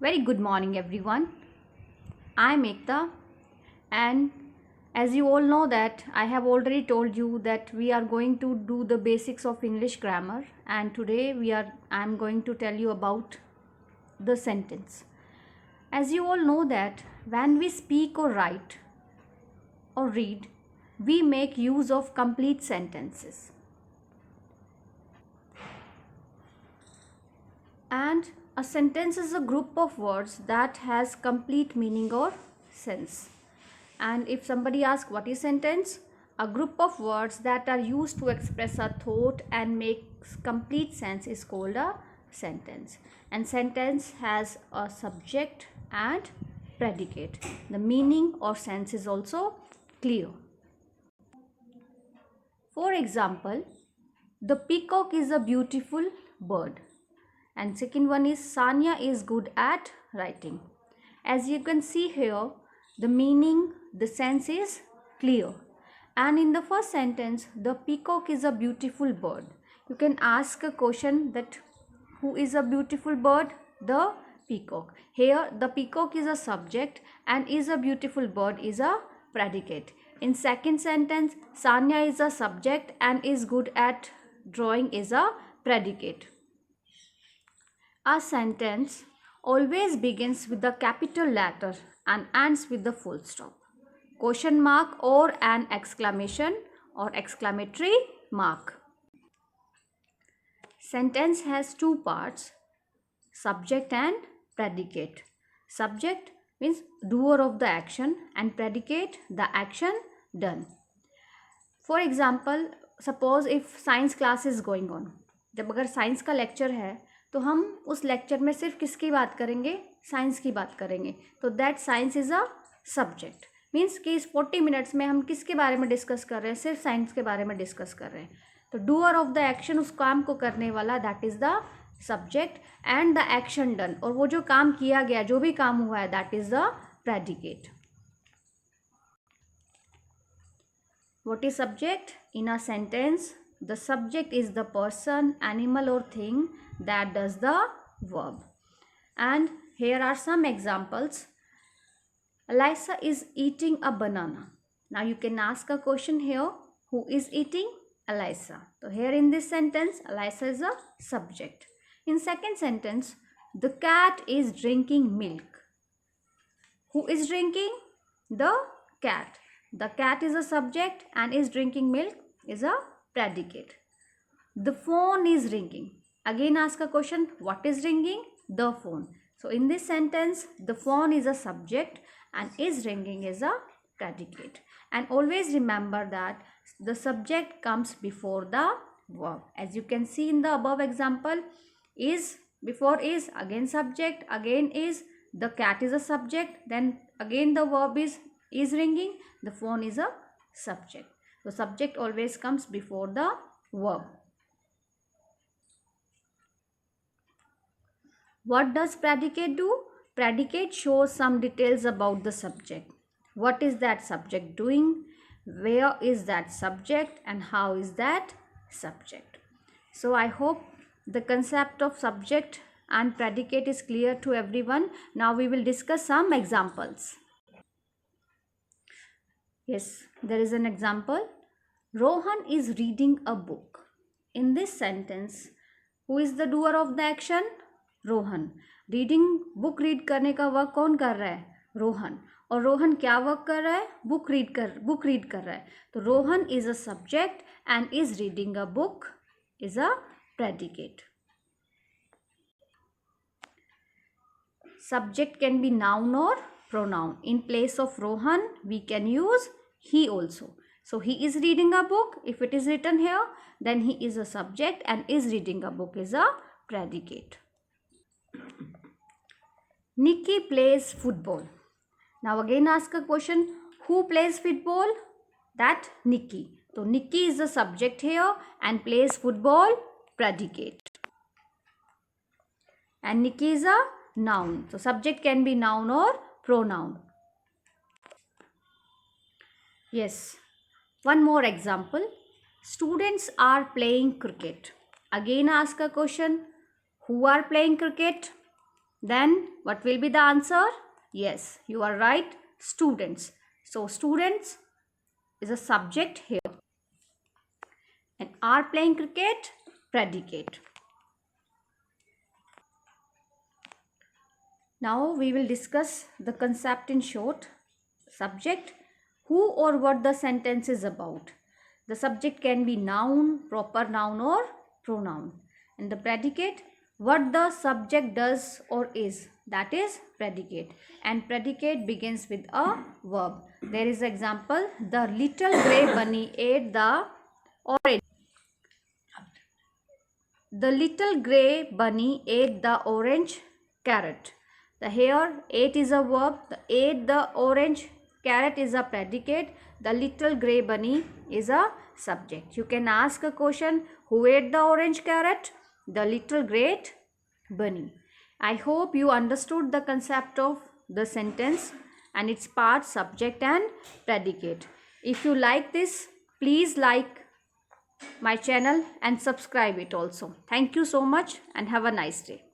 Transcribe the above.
Very good morning, everyone. I'm Ekta, and as you all know that I have already told you that we are going to do the basics of English grammar, and today I'm going to tell you about the sentence. As you all know that when we speak or write or read, we make use of complete sentences. And a sentence is a group of words that has complete meaning or sense. And if somebody asks what is sentence, a group of words that are used to express a thought and makes complete sense is called a sentence. And sentence has a subject and predicate. The meaning or sense is also clear. For example, the peacock is a beautiful bird. And second one is Sanya is good at writing. As you can see here, the meaning, the sense is clear. And in the first sentence, the peacock is a beautiful bird. You can ask a question that who is a beautiful bird? The peacock. Here the peacock is a subject and is a beautiful bird is a predicate. In second sentence, Sanya is a subject and is good at drawing is a predicate. A sentence always begins with the capital letter and ends with the full stop, question mark or an exclamation or exclamatory mark. Sentence has two parts, subject and predicate. Subject means doer of the action and predicate the action done. For example, suppose if science class is going on, जब अगर science का lecture है तो हम उस lecture में सिर्फ किसकी बात करेंगे, साइंस की बात करेंगे. तो that science is a subject. Means कि इस 40 मिनट्स में हम किसके बारे में डिस्कस कर रहे हैं, सिर्फ साइंस के बारे में डिस्कस कर रहे हैं. तो डूअर ऑफ द एक्शन, उस काम को करने वाला, that is the subject. And the action done, और वो जो काम किया गया, जो भी काम हुआ है, that is the predicate. What is subject? In a sentence, the subject is the person, animal or thing that does the verb. And here are some examples. Alyssa is eating a banana. Now you can ask a question here. Who is eating? Alyssa. So here in this sentence, Alyssa is a subject. In second sentence, the cat is drinking milk. Who is drinking? The cat. The cat is a subject and is drinking milk is a predicate. The phone is ringing. Again ask a question, what is ringing? The phone. So in this sentence, the phone is a subject and is ringing is a predicate. And always remember that the subject comes before the verb. As you can see in the above example, is before is, again subject, again is, the cat is a subject, then again the verb is ringing, the phone is a subject. So subject always comes before the verb. What does predicate do? Predicate shows some details about the subject. What is that subject doing? Where is that subject? And how is that subject? So I hope the concept of subject and predicate is clear to everyone. Now we will discuss some examples. Yes, there is an example. Rohan is reading a book. In this sentence, who is the doer of the action? Rohan. Reading, book read करने का work कौन कर रहा है? रोहन. और रोहन क्या work कर रहा है? बुक रीड कर रहा है. तो Rohan is a subject and is reading a book is a predicate. Subject can be noun or pronoun. In place of Rohan, we can use he also. So he is reading a book. If it is written here, then he is a subject and is reading a book is a predicate. Nikki plays football. Now again ask a question. Who plays football? That Nikki. So Nikki is the subject here and plays football, predicate. And Nikki is a noun. So subject can be noun or pronoun. Yes. One more example. Students are playing cricket. Again ask a question. Who are playing cricket? Then what will be the answer? Yes, you are right, students. So students is a subject here. And are playing cricket, predicate. Now we will discuss the concept in short. Subject, who or what the sentence is about. The subject can be noun, proper noun or pronoun. And the predicate, what the subject does or is, that is predicate. And predicate begins with a verb. There is example, the little grey bunny ate the orange. The little grey bunny ate the orange carrot. The here ate is a verb, the ate the orange carrot is a predicate, the little grey bunny is a subject. You can ask a question, who ate the orange carrot? The little grey bunny. I hope you understood the concept of the sentence and its part, subject and predicate. If you like this, please like my channel and subscribe it also. Thank you so much and have a nice day.